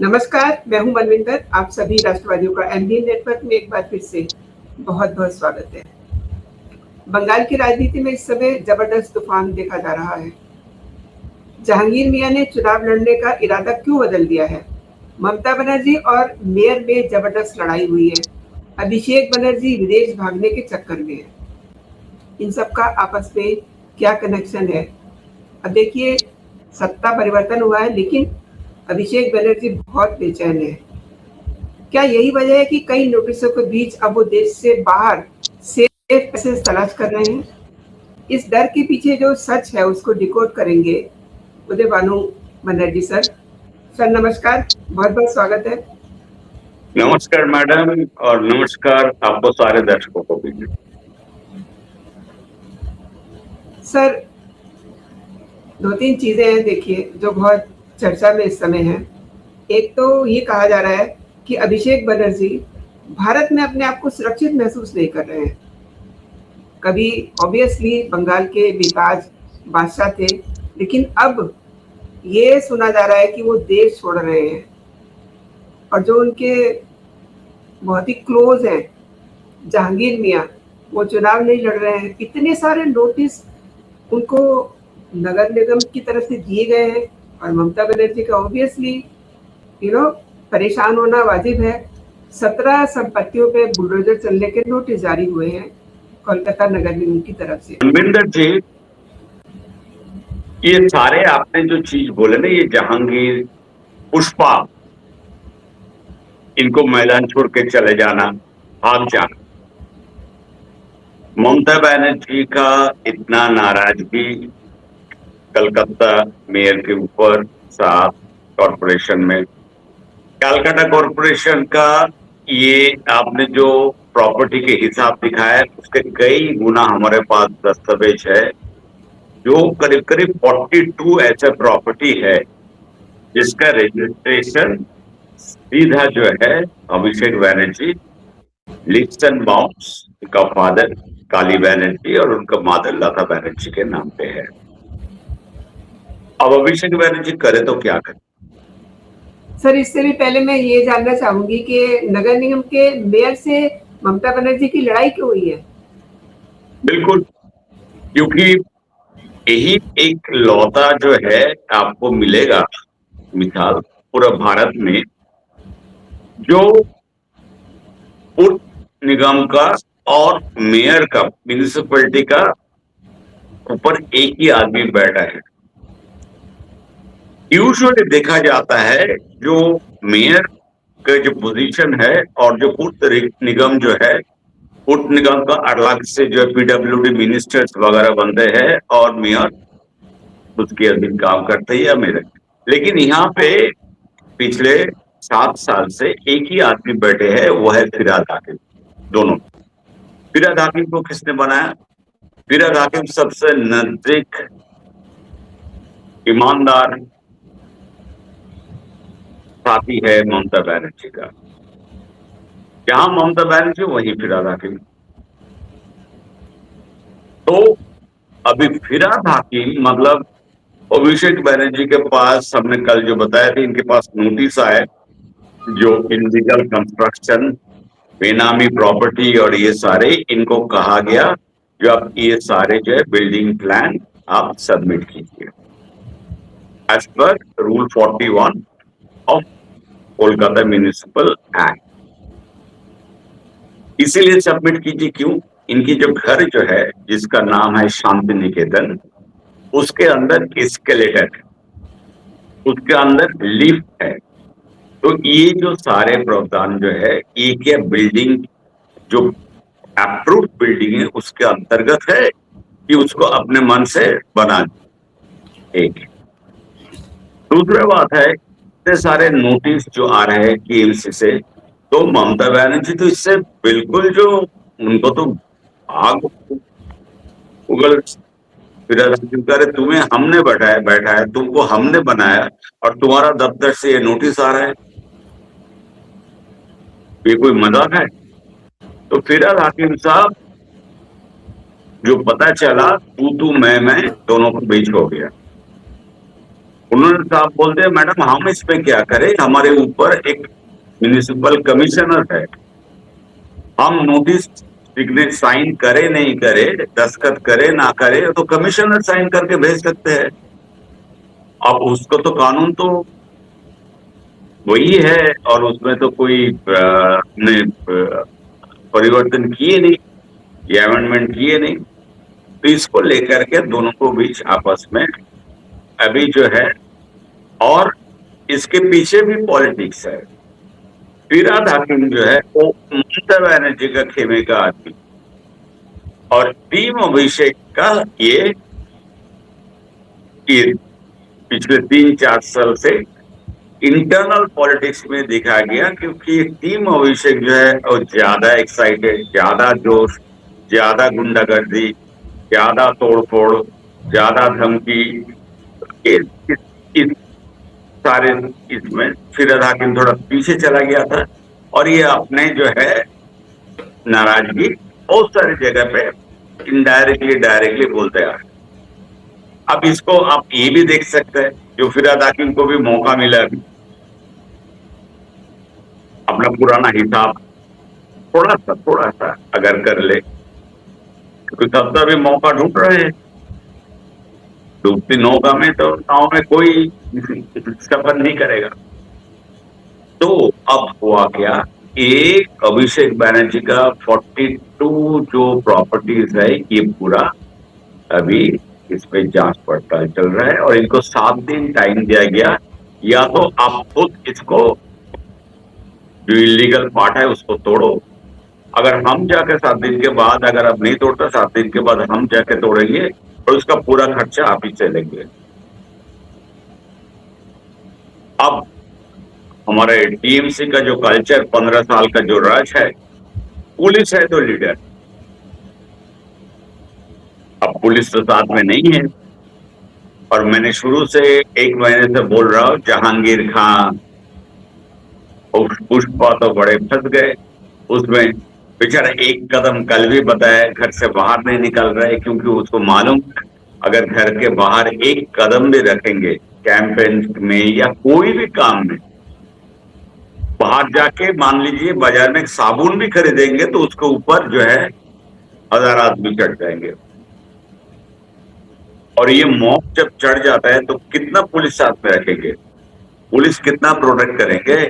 नमस्कार, मैं हूं मनविंदर। आप सभी राष्ट्रवादियों का एमबीए नेटवर्क में एक बार फिर से बहुत-बहुत स्वागत है। बंगाल की राजनीति में इस समय जबरदस्त तूफान देखा जा रहा है। जहांगीर मियां ने चुनाव लड़ने का इरादा क्यों बदल दिया है? ममता बनर्जी और मेयर में जबरदस्त लड़ाई हुई है। अभिषेक बनर्जी विदेश भागने के चक्कर में है। इन सब का आपस में क्या कनेक्शन है? अब देखिए, सत्ता परिवर्तन हुआ है लेकिन अभिषेक बनर्जी बहुत बेचैन है। क्या यही वजह है कि कई नोटिसों के बीच अब वो देश से बाहर सेफ पैसेज तलाश कर रहे हैं? इस डर के पीछे जो सच है उसको डिकोड करेंगे उदय भानु बनर्जी सर। सर नमस्कार, बहुत बहुत स्वागत है। नमस्कार मैडम, और नमस्कार आपको सारे दर्शकों को भी। सर, दो तीन चीजें हैं देखिए जो बहुत चर्चा में इस समय है। एक तो ये कहा जा रहा है कि अभिषेक बनर्जी भारत में अपने आप को सुरक्षित महसूस नहीं कर रहे हैं। कभी ऑब्वियसली बंगाल के बेताज बादशाह थे, लेकिन अब ये सुना जा रहा है कि वो देश छोड़ रहे हैं और जो उनके बहुत ही क्लोज हैं जहांगीर मियां, वो चुनाव नहीं लड़ रहे हैं। इतने सारे नोटिस उनको नगर निगम की तरफ से दिए गए हैं और ममता बनर्जी का ऑब्वियसली परेशान होना वाजिब है। 17 संपत्तियों पे बुलडोजर चलने के नोटिस जारी हुए हैं कोलकाता नगर निगम की तरफ से। मनविंदर जी, ये सारे आपने जो चीज बोले ना, ये जहांगीर, पुष्पा, इनको मैदान छोड़ के चले जाना, भाग जाना, ममता बनर्जी का इतना नाराजगी कलकत्ता मेयर के ऊपर, साथ कॉरपोरेशन में, कलकत्ता कॉरपोरेशन का ये आपने जो प्रॉपर्टी के हिसाब दिखाया है उसके कई गुना हमारे पास दस्तावेज है, जो करीब करीब 42 ऐसे प्रॉपर्टी है जिसका रजिस्ट्रेशन सीधा जो है अभिषेक बनर्जी, लिस्टन बाउंस का फादर काली बनर्जी और उनका मादर लता बनर्जी के नाम पे है। अब अभिषेक बनर्जी करे तो क्या करे? सर, इससे भी पहले मैं ये जानना चाहूंगी कि नगर निगम के मेयर से ममता बनर्जी की लड़ाई क्यों हुई है? बिल्कुल, क्योंकि यही एक लौता जो है आपको मिलेगा मिसाल पूरा भारत में, जो पूर्व निगम का और मेयर का, म्यूनिसिपैलिटी का ऊपर एक ही आदमी बैठा है। यूजुअली देखा जाता है जो मेयर का जो पोजीशन है और जो पूर्व निगम जो है, पूर्व निगम का अलग से जो पीडब्ल्यूडी मिनिस्टर्स वगैरह बनते हैं और मेयर उसके अधीन काम करते हैं या मेयर। लेकिन यहाँ पे पिछले 7 साल से एक ही आदमी बैठे हैं, वो है फिरहाद हाकिम। दोनों, फिरहाद हाकिम को किसने बनाया? फिरहाद हाकिम सबसे नजदीक ईमानदार साथी है ममता बनर्जी का। जहां ममता बनर्जी वहीं फिरहाद हाकिम। तो अभी फिरहाद हाकिम मतलब अभिषेक बनर्जी के पास, हमने कल जो बताया था, इनके पास नोटिस आए जो इनलीगल कंस्ट्रक्शन, बेनामी प्रॉपर्टी और ये सारे, इनको कहा गया जो आप ये सारे जो है बिल्डिंग प्लान आप सबमिट कीजिए as per rule 41 of Kolkata municipal act. इसीलिए सबमिट कीजिए। क्यों? इनकी जो घर जो है जिसका नाम है शांति निकेतन, उसके अंदर एस्केलेटर है, उसके अंदर लिफ्ट है। तो ये जो सारे प्रावधान जो है, ये क्या बिल्डिंग जो अप्रूव बिल्डिंग है उसके अंतर्गत है कि उसको अपने मन से बना। एक दूसरा बात है, इतने सारे नोटिस जो आ रहे हैं केएमसी से, तो ममता बनर्जी तो इससे बिल्कुल जो उनको तो आग उगल करे, तुम्हें हमने बैठा है, तुमको हमने बनाया और तुम्हारा दफ्तर से ये नोटिस आ रहा है, ये कोई मजाक है? तो फिरहाद हाकिम साहब, जो पता चला तू मैं दोनों को बीच हो गया। उन्होंने साहब बोलते हैं मैडम हम इसमें क्या करें, हमारे ऊपर एक म्युनिसिपल कमिश्नर है, हम नोटिस सिग्नेचर साइन करे नहीं करे, दस्तखत करे ना करे, तो कमिश्नर साइन करके भेज सकते हैं। अब उसको तो कानून तो वही है और उसमें तो कोई परिवर्तन किए नहीं या अमेंडमेंट किए नहीं। तो इसको लेकर के दोनों को बीच आपस में अभी जो है, और इसके पीछे भी पॉलिटिक्स है। फिरहाद हाकिम जो है वो ममता बनर्जी का खेमे का आदमी, और टीम अभिषेक का ये पिछले 3-4 साल से इंटरनल पॉलिटिक्स में देखा गया, क्योंकि टीम अभिषेक जो है वो ज्यादा एक्साइटेड, ज्यादा जोश, ज्यादा गुंडागर्दी, ज्यादा तोड़फोड़, ज्यादा धमकी, इस सारे इसमें फिरहाद हाकिम थोड़ा पीछे चला गया था, और ये अपने जो है नाराजगी बहुत सारी जगह पे इनडायरेक्टली डायरेक्टली बोलते आ रहे। अब इसको आप ये भी देख सकते हैं, जो फिरहाद हाकिम को भी मौका मिला अभी अपना पुराना हिसाब थोड़ा सा अगर कर ले, क्योंकि तब तक भी मौका ढूंढ रहे हैं। डूबती नौका में तो नाव में कोई सफर नहीं करेगा। तो अब हुआ क्या, एक अभिषेक बनर्जी का 42 जो प्रॉपर्टीज है, ये पूरा अभी इस पे जांच पड़ताल चल रहा है, और इनको 7 दिन टाइम दिया गया, या तो आप खुद इसको जो इलीगल पार्ट है उसको तोड़ो। अगर हम जाकर 7 दिन के बाद, अगर आप नहीं तोड़ते 7 दिन के बाद हम जाके तोड़ेंगे, और उसका पूरा खर्चा आप ही से लेंगे। अब हमारे टीएमसी का जो कल्चर 15 साल का जो राज है, पुलिस है तो लीडर, अब पुलिस तो साथ में नहीं है। और मैंने शुरू से 1 महीने से बोल रहा हूं, जहांगीर खान और पुष्पा तो बड़े फंस गए उसमें। बेचारा एक कदम कल भी बताया, घर से बाहर नहीं निकल रहे, क्योंकि उसको मालूम अगर घर के बाहर एक कदम भी रखेंगे कैंपेन में या कोई भी काम में, बाहर जाके मान लीजिए बाजार में साबुन भी खरीदेंगे तो उसके ऊपर जो है 1000 आदमी चढ़ जाएंगे। और ये मॉब जब चढ़ जाता है तो कितना पुलिस साथ में रखेंगे, पुलिस कितना प्रोटेक्ट करेंगे।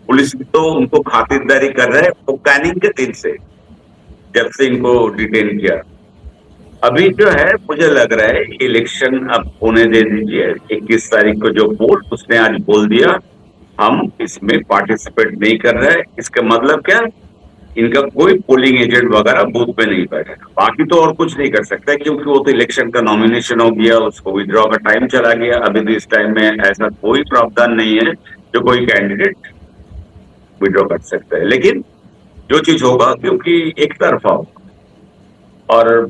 पुलिस तो उनको खातिरदारी कर रहे हैं वो कैनिंग के दिन से, जब से इनको डिटेन किया। अभी जो है मुझे लग रहा है इलेक्शन अब होने दे दीजिए, 21 तारीख को जो पोल उसने आज बोल दिया हम इसमें पार्टिसिपेट नहीं कर रहे। इसका मतलब क्या, इनका कोई पोलिंग एजेंट वगैरह बूथ पे नहीं बैठेगा। बाकी तो और कुछ नहीं कर सकता, क्योंकि वो तो इलेक्शन का नॉमिनेशन हो गया, उसको विड्रॉ का टाइम चला गया। अभी तो इस टाइम में ऐसा कोई प्रावधान नहीं है जो कोई कैंडिडेट विड्रॉ कर सकता है। लेकिन जो चीज होगा, क्योंकि एक तरफा होगा, और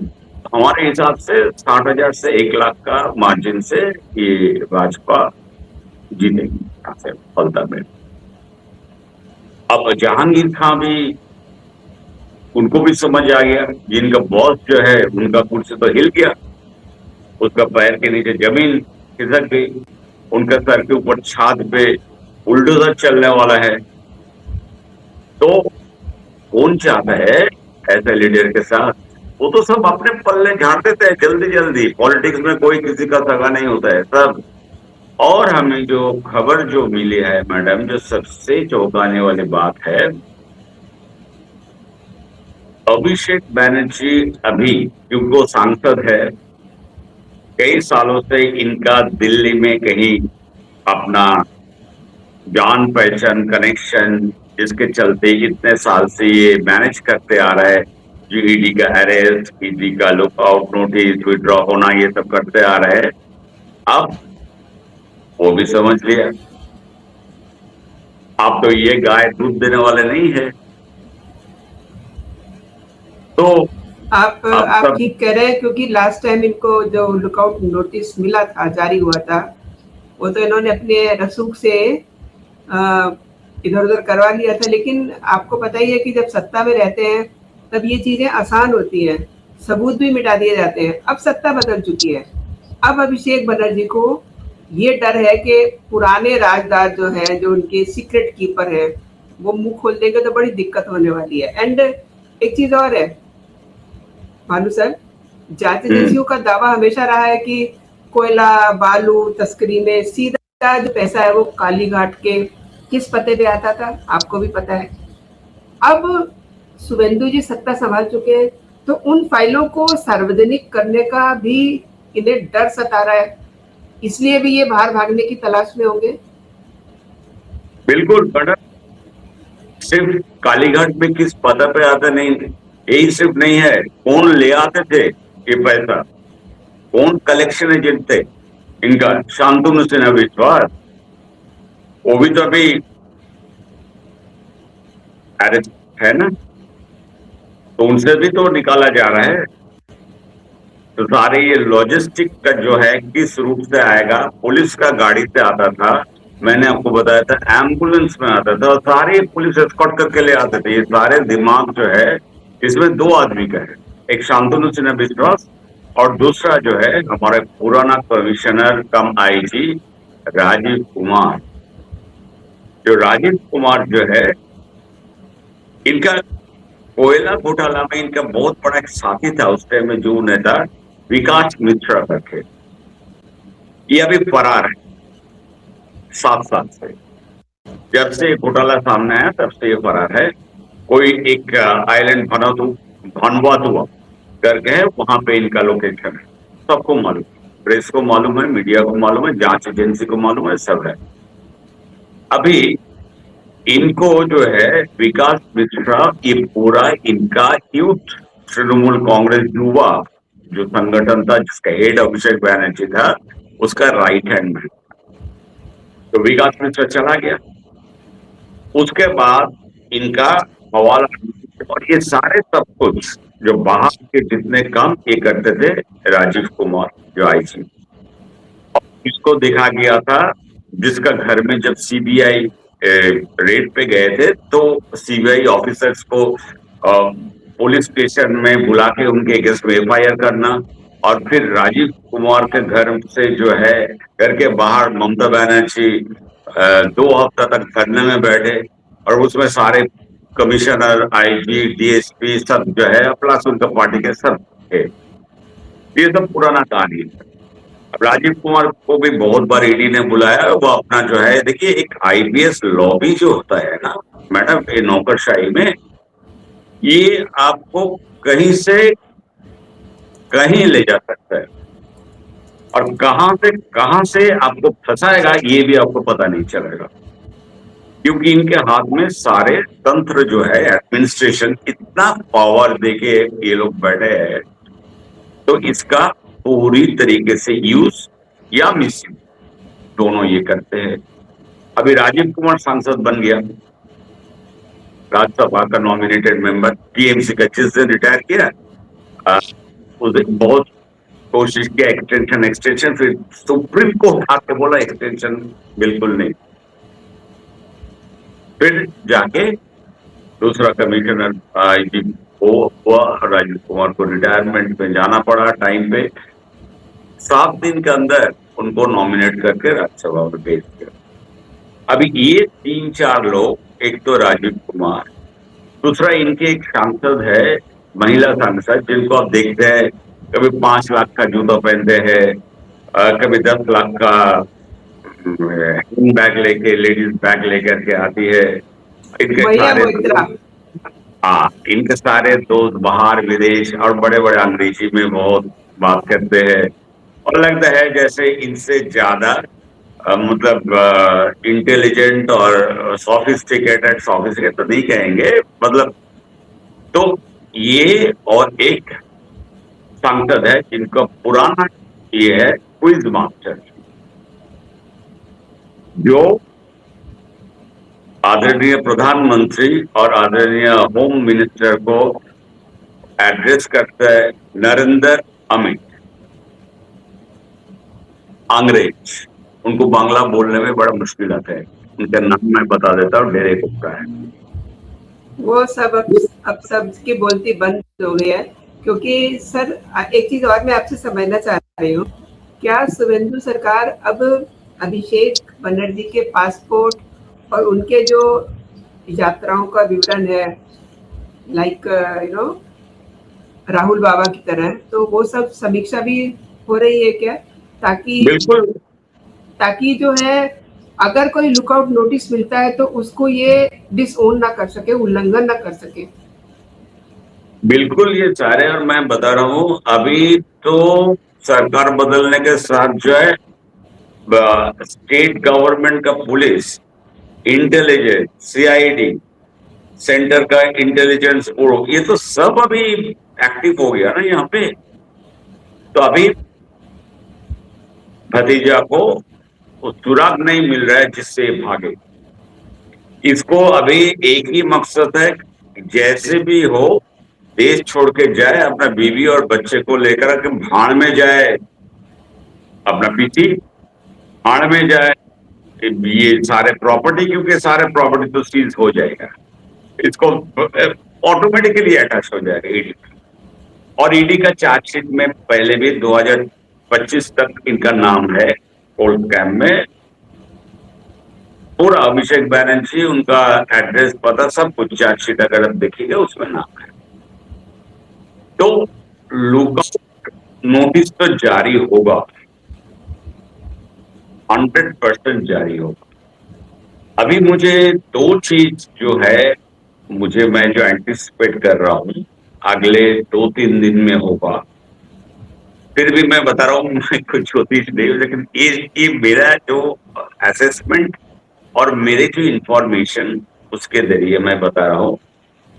हमारे हिसाब से 60,000 से 1 लाख का मार्जिन से ये भाजपा जीतेगी यहाँ से फलता में। अब जहांगीर खान भी, उनको भी समझ आ गया, जिनका बॉस जो है उनका कुर्सी तो हिल गया, उसका पैर के नीचे जमीन खिसक गई, उनका सर के ऊपर छात पे बुलडोजर चलने वाला है। तो कौन चाहता है ऐसे लीडर के साथ? वो तो सब अपने पल्ले झाड़ देते हैं जल्दी जल्दी। पॉलिटिक्स में कोई किसी का सगा नहीं होता है सब। और हमें जो खबर जो मिली है मैडम, जो सबसे चौंकाने वाली बात है, अभिषेक बनर्जी अभी, क्योंकि वो सांसद है, कई सालों से इनका दिल्ली में कहीं अपना जान पहचान कनेक्शन, जिसके चलते इतने साल से ये मैनेज करते आ रहा है, जो ईडी का अरेस्ट, ईडी का लुकआउट नोटिस, विड्रॉ होना, ये सब करते आ रहे हैं। अब वो भी समझ लिया, अब तो ये गाय दूध देने वाले नहीं है। तो आप ठीक कह रहे हैं, क्योंकि लास्ट टाइम इनको जो लुकआउट नोटिस मिला था, जारी हुआ था, वो तो इन्होंने अपने रसूख से इधर उधर करवा लिया था। लेकिन आपको पता ही है कि जब सत्ता में रहते हैं तब ये चीजें आसान होती हैं, सबूत भी मिटा दिए जाते हैं। अब सत्ता बदल चुकी है, अब अभिषेक बनर्जी को ये डर है कि पुराने राजदार जो है, जो उनके सीक्रेट कीपर है, वो मुंह खोल देंगे तो बड़ी दिक्कत होने वाली है। एंड एक चीज और है भानु सर, जांच एजेंसियों का दावा हमेशा रहा है कि कोयला बालू तस्करी में सीधा जो पैसा है वो कालीघाट के किस पते पे आता था, आपको भी पता है। अब शुभेंदु जी सत्ता संभाल चुके हैं, तो उन फाइलों को सार्वजनिक करने का भी इन्हें डर सता रहा है, इसलिए भी ये बाहर भागने की तलाश में होंगे। बिल्कुल, बड़ा सिर्फ कालीघाट में किस पद पे आता नहीं, यही सिर्फ नहीं है, कौन ले आते थे ये पैसा, कौन कलेक्शन एजेंट थे इनका, शांतनु सिन्हा विश्वास, वो भी तो अभी अरेस्ट है ना, तो उनसे भी तो निकाला जा रहा है। तो सारे ये लॉजिस्टिक का जो है किस रूप से आएगा, पुलिस का गाड़ी से आता था, मैंने आपको बताया था एम्बुलेंस में आता था, और सारे पुलिस एस्कॉर्ट करके ले आते थे। ये सारे दिमाग जो है इसमें दो आदमी का है, एक शांतनु सिन्हा विश्वास और दूसरा जो है हमारे पुराना कमिश्नर कम आईजी राजीव कुमार। जो राजीव कुमार जो है, इनका कोयला घोटाला में इनका बहुत बड़ा एक साथी था उस टाइम में, जो नेता विकास मिश्रा करके, ये अभी फरार है 7 साल से। जब से घोटाला सामने आया तब से ये फरार है। कोई एक आइलैंड भानुआतुआ करके है, वहां पे इनका लोकेशन है, सबको मालूम, प्रेस को मालूम है, मीडिया को मालूम है, जांच एजेंसी को मालूम है, सब है। अभी इनको जो है विकास मिश्रा, ये पूरा इनका यूथ तृणमूल कांग्रेस युवा जो संगठन था जिसका हेड अभिषेक बैनर्जी था, उसका राइट हैंड मैन। तो विकास मिश्रा चला गया, उसके बाद इनका हवाला, और ये सारे सब कुछ जो बाहर के जितने काम ये करते थे राजीव कुमार जो आईजी, इसको देखा गया था, जिसका घर में जब सीबीआई रेड पे गए थे तो सीबीआई ऑफिसर्स को पुलिस स्टेशन में बुला के उनके अगेंस्ट में एफआईआर करना, और फिर राजीव कुमार के घर से जो है घर के बाहर ममता बनर्जी 2 हफ्ता तक धरने में बैठे, और उसमें सारे कमिश्नर आईजी डीएसपी सब जो है प्लस उनका पार्टी के सब थे। ये सब पुराना कहानी है। अब राजीव कुमार को भी बहुत बार ईडी ने बुलाया, वो अपना जो है, देखिए एक आईपीएस लॉबी जो होता है ना मैडम, ये नौकरशाही में, ये आपको कहीं से कहीं ले जा सकता है, और कहां से आपको फंसाएगा ये भी आपको पता नहीं चलेगा, क्योंकि इनके हाथ में सारे तंत्र जो है, एडमिनिस्ट्रेशन इतना पावर देके ये लोग बैठे हैं, तो इसका पूरी तरीके से यूज या मिस यूज दोनों ये करते हैं। अभी राजीव कुमार सांसद बन गया, राज्यसभा का नॉमिनेटेड मेंबर, टीएमसी का, जिस दिन रिटायर किया उस दिन बहुत कोशिश किया एक्सटेंशन, फिर सुप्रीम कोर्ट आके बोला एक्सटेंशन बिल्कुल नहीं, फिर जाके दूसरा कमिश्नर आईजी हुआ, राजीव कुमार को रिटायरमेंट में जाना पड़ा टाइम पे, 7 दिन के अंदर उनको नॉमिनेट करके राज्यसभा में भेज दिया। अभी ये 3-4 लोग, एक तो राजीव कुमार, दूसरा इनके एक सांसद है, महिला सांसद, जिनको आप देखते हैं कभी 5 लाख का जूता पहनते हैं, कभी 10 लाख का बैग लेके, लेडीज बैग लेकर के आती है। इनके सारे दोस्त बाहर विदेश और बड़े बड़े अंग्रेजी में बहुत बात करते हैं, और लगता है जैसे इनसे ज्यादा मतलब इंटेलिजेंट और सोफिस्टिकेटेड तो नहीं कहेंगे, मतलब, तो ये और एक सांसद है जिनका पुराना ये है क्विज मास्टर, जो आदरणीय प्रधानमंत्री और आदरणीय होम मिनिस्टर को एड्रेस करता है, नरेंद्र अमित, अंग्रेज, उनको बांग्ला बोलने में बड़ा मुश्किल आता है, उनका नाम मैं बता देता हूँ, डेरे गुप्ता है। वो सब अब सबकी बोलती बंद हो गई है, क्योंकि सर एक चीज और मैं आपसे समझना चाह रही हूँ, क्या शुभेंदु सरकार अब अभिषेक बनर्जी के पासपोर्ट और उनके जो यात्राओं का विवरण है, लाइक राहुल बाबा की तरह, तो वो सब समीक्षा भी हो रही है क्या? बिल्कुल ताकि जो है अगर कोई लुकआउट नोटिस मिलता है तो उसको ये डिसओन ना कर सके, उल्लंघन ना कर सके। बिल्कुल ये सारे, और मैं बता रहा हूँ अभी तो सरकार बदलने के साथ जो है स्टेट गवर्नमेंट का पुलिस, इंटेलिजेंस, सीआईडी, सेंटर का इंटेलिजेंस ब्यूरो, ये तो सब अभी एक्टिव हो गया ना यहाँ पे। तो अभी भतीजा को वो सुराग नहीं मिल रहा है जिससे ये भागे। इसको अभी एक ही मकसद है, जैसे भी हो देश छोड़ के जाए, अपना बीवी और बच्चे को लेकर के भाड़ में जाए, अपना पीसी भाड़ में जाए, ये सारे प्रॉपर्टी, क्योंकि सारे प्रॉपर्टी तो सीज हो जाएगा, इसको ऑटोमेटिकली अटैच हो जाएगा ईडी। और ईडी का चार्जशीट में पहले भी 2025 तक इनका नाम है कोर्ट कैम्प में, पूरा अभिषेक बैनर्जी, उनका एड्रेस, पता, सब कुछ चार्जशीट अगर आप देखिएगा उसमें नाम है। तो लुकआउट नोटिस तो जारी होगा, 100% जारी होगा। अभी मुझे दो चीज जो है, मैं जो एंटिसिपेट कर रहा हूं अगले 2-3 दिन में होगा। फिर भी मैं बता रहा हूँ, मैं कुछ ज्योतिष नहीं हूं, लेकिन ये मेरा जो असेसमेंट और मेरे जो इंफॉर्मेशन उसके जरिए मैं बता रहा हूँ।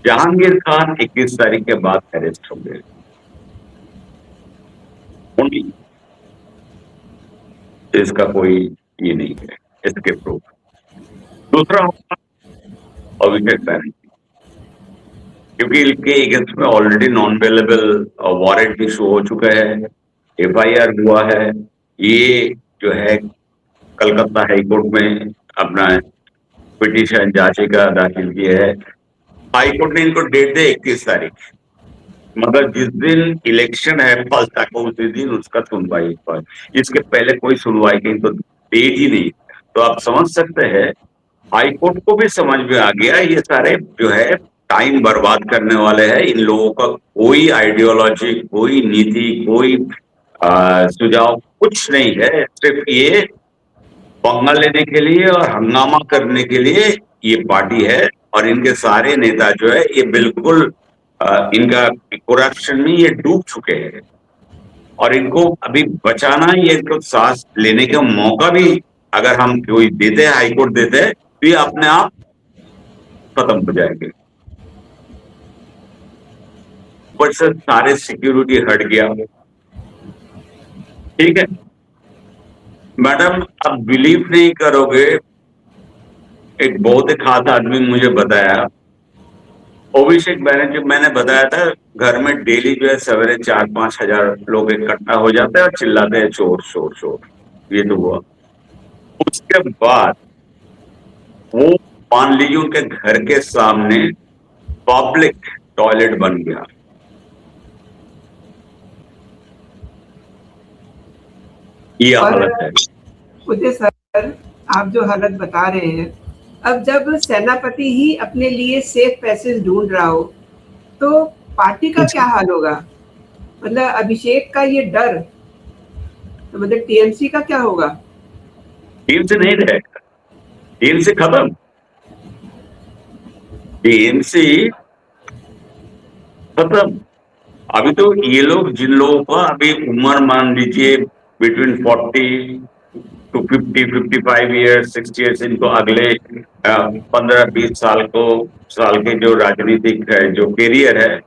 जहांगीर खान 21 तारीख के बाद अरेस्ट हो गए, इसका कोई ये नहीं है, इसके प्रूफ। दूसरा होगा अभिषेक बैनर्जी, क्योंकि इनके अगेंस्ट में already non available warrant issue हो चुका है, एफआईआर हुआ है। ये जो है कलकत्ता हाईकोर्ट में अपना पिटीशन याचिका दाखिल की है। हाईकोर्ट ने इनको डेट दे 21 तारीख, मगर जिस दिन इलेक्शन है फलता को उसी दिन उसका सुनवाई पर, इसके पहले कोई सुनवाई की तो डेट ही नहीं। तो आप समझ सकते हैं हाईकोर्ट को भी समझ में आ गया ये सारे जो है टाइम बर्बाद करने वाले हैं। इन लोगों का कोई आइडियोलॉजी, कोई नीति, कोई सुझाव कुछ नहीं है, सिर्फ ये पंगा लेने के लिए और हंगामा करने के लिए ये पार्टी है। और इनके सारे नेता जो है ये बिल्कुल इनका करप्शन में ये डूब चुके हैं, और इनको अभी बचाना, ये इनको सांस लेने का मौका भी अगर हम कोई देते हैं, हाईकोर्ट देते हैं, तो ये अपने आप खत्म हो जाएंगे। ऊपर से सारे सिक्योरिटी हट गया, ठीक है मैडम। आप बिलीव नहीं करोगे, एक बहुत ही खास आदमी मुझे बताया, अभिषेक बैनर्जी, मैंने बताया था घर में डेली जो है सवेरे 4-5 हजार लोग इकट्ठा हो जाते हैं और चिल्लाते हैं चोर चोर चोर, ये तो हुआ। उसके बाद वो मान लीजिए उनके घर के सामने पब्लिक टॉयलेट बन गया। ये हालत है। मुझे सर, आप जो हालत बता रहे हैं, अब जब सेनापति ही अपने लिए सेफ पैसेज ढूंढ रहा हो तो पार्टी का क्या हाल होगा? मतलब अभिषेक का ये डर, तो मतलब टीएमसी का क्या होगा? टीएमसी नहीं रहेगा, टीएमसी खत्म, टीएमसी खत्म। अभी तो ये लोग, जिन लोगों का अभी उम्र मान लीजिए बिटवीन 40 to 50, 55 ईयर्स, 60 ईयर्स, इनको अगले 15-20 साल के जो राजनीतिक है, जो कैरियर है,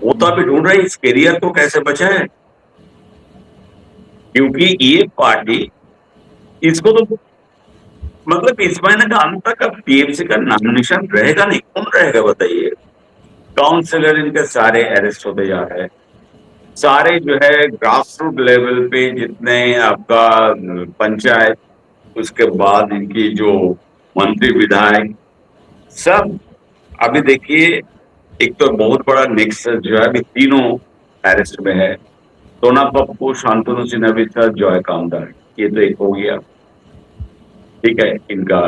वो तो अभी ढूंढ रहे हैं इस कैरियर को कैसे बचाए। क्योंकि ये पार्टी इसको तो मतलब इस महीने का अंत तक अब टीएमसी का नाम निशान रहेगा नहीं। कौन रहेगा बताइए? काउंसिलर इनके सारे अरेस्ट होते जा रहे हैं, सारे जो है ग्रास रूट लेवल पे जितने आपका पंचायत, उसके बाद इनकी जो मंत्री विधायक सब, अभी देखिए एक तो बहुत बड़ा नेक्सस जो है अभी तीनों अरेस्ट में है, सोना पप्पू, शांतनु सिन्हा, जॉय कामदार, ये तो एक हो गया। ठीक है, इनका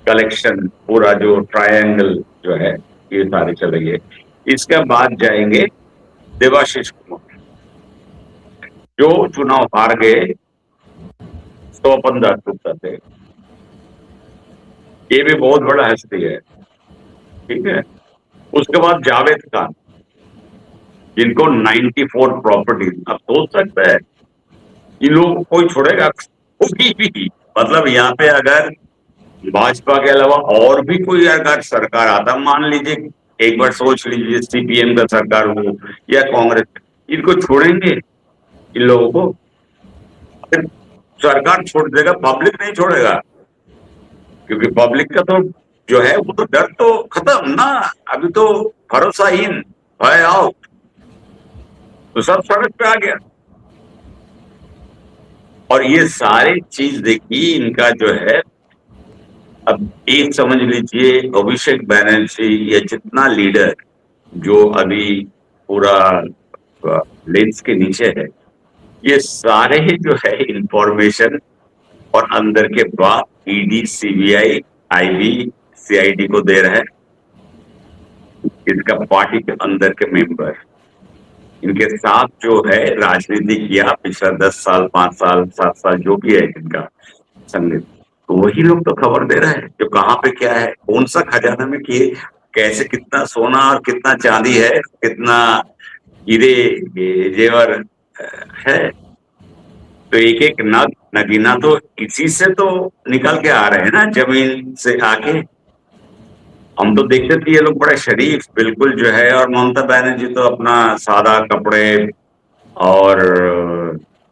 कलेक्शन पूरा जो ट्रायंगल जो है ये सारे चलेंगे। इसके बाद जाएंगे देवाशीष कुमार, जो चुनाव हार गए 115 से। ये भी बहुत बड़ा हस्ती है, ठीक है। उसके बाद जावेद खान, जिनको 94 प्रॉपर्टीज। अब सोच सकते हैं इन लोगों को कोई छोड़ेगा कोई भी? मतलब यहाँ पे अगर भाजपा के अलावा और भी कोई अगर सरकार आता, मान लीजिए एक बार सोच लीजिए सीपीएम का सरकार हो या कांग्रेस, इनको छोड़ेंगे इन लोगों को? अगर सरकार छोड़ देगा, पब्लिक नहीं छोड़ेगा, क्योंकि पब्लिक का तो जो है वो तो डर तो खत्म ना, अभी तो भरोसाहीन, भय आउट, तो सब सड़क पे आ गया। और ये सारी चीज देखिए इनका जो है, अब एक समझ लीजिए अभिषेक बैनर्जी या जितना लीडर जो अभी पूरा लेंस के नीचे है, ये सारे जो है इंफॉर्मेशन और अंदर के बात ईडी, सीबीआई, आईबी, सीआईडी को दे रहे हैं। इसका पार्टी के अंदर के मेंबर, इनके साथ जो है राजनीति किया पिछला 10 साल, 5 साल, 7 साल जो भी है इनका संगठन, तो वही लोग तो खबर दे रहे हैं जो कहाँ पे क्या है, कौन सा खजाना में किए, कैसे कितना सोना और कितना चांदी है, कितना हीरे जेवर है। तो एक एक नग नगीना तो इसी से तो निकल के आ रहे हैं ना, जमीन से आके। हम तो देखते थे ये लोग बड़े शरीफ बिल्कुल जो है, और ममता बनर्जी तो अपना सादा कपड़े और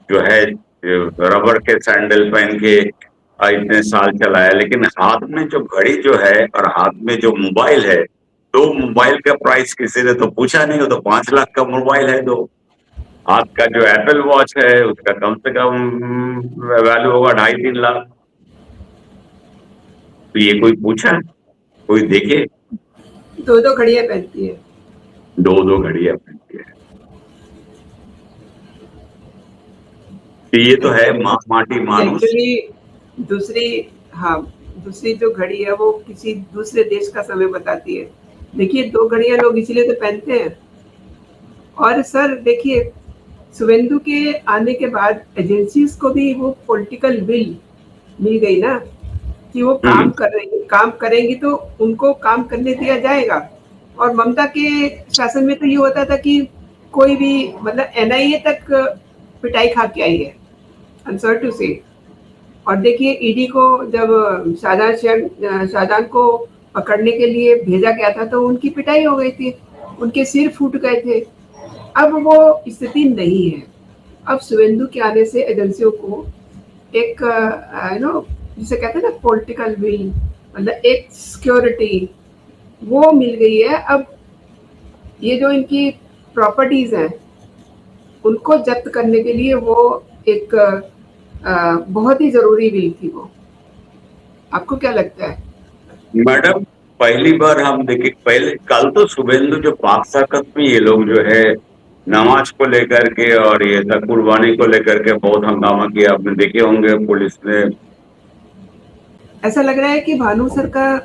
जो है रबर के सैंडल पहन के इतने साल चलाया, लेकिन हाथ में जो घड़ी जो है और हाथ में जो मोबाइल है, दो मोबाइल का प्राइस किसी ने तो पूछा नहीं, हो तो 5 लाख का मोबाइल है दो। हाथ का जो एप्पल वॉच है उसका कम से कम वैल्यू होगा 2.5-3 लाख। तो ये कोई पूछा, कोई देखे? 2-2 घड़ियां पहनती है, 2-2 घड़ियां पहनती है। तो ये तो है माटी मानुस। एक्चुअली दूसरी जो घड़ी है वो किसी दूसरे देश का समय बताती है। देखिए 2 घड़ियां लोग इसीलिए तो पहनते हैं। और सर देखिए, शुभेंदु के आने के बाद एजेंसीज को भी वो पॉलिटिकल विल मिल गई ना, कि वो काम करेंगी तो उनको काम करने दिया जाएगा। और ममता के शासन में तो ये होता था कि कोई भी, मतलब एनआईए तक पिटाई खा के आई है, आई एम सॉरी टू से। और देखिए ईडी को जब शाहजहां को पकड़ने के लिए भेजा गया था तो उनकी पिटाई हो गई थी, उनके सिर फूट गए थे। अब वो स्थिति नहीं है। अब शुभेंदु के आने से एजेंसियों को एक जिसे कहते हैं ना पॉलिटिकल विल, मतलब एक सिक्योरिटी वो मिल गई है। अब ये जो इनकी प्रॉपर्टीज हैं उनको जब्त करने के लिए वो एक बहुत ही जरूरी विल थी वो। आपको क्या लगता है? मैडम पहली बार हम देखे, पहले कल तो शुभेंदु जो पाक साकत में ये लोग जो है नमाज को लेकर के और ये कुर्बानी को लेकर के बहुत हंगामा किया, आपने देखे होंगे पुलिस ने। ऐसा लग रहा है कि भानु सर का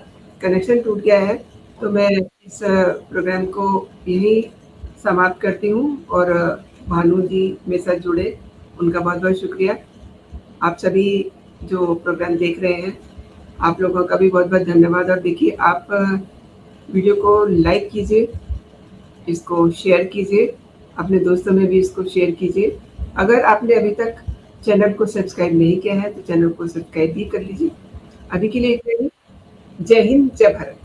कनेक्शन टूट गया है, तो मैं इस प्रोग्राम को यही समाप्त करती हूँ। और भानु जी मेरे साथ जुड़े, उनका बहुत बहुत शुक्रिया। आप सभी जो प्रोग्राम देख रहे हैं, आप लोगों का भी बहुत बहुत धन्यवाद। और देखिए आप वीडियो को लाइक कीजिए, इसको शेयर कीजिए, अपने दोस्तों में भी इसको शेयर कीजिए। अगर आपने अभी तक चैनल को सब्सक्राइब नहीं किया है तो चैनल को सब्सक्राइब भी कर लीजिए। अभी के लिए इतना ही। जय हिंद, जय भारत।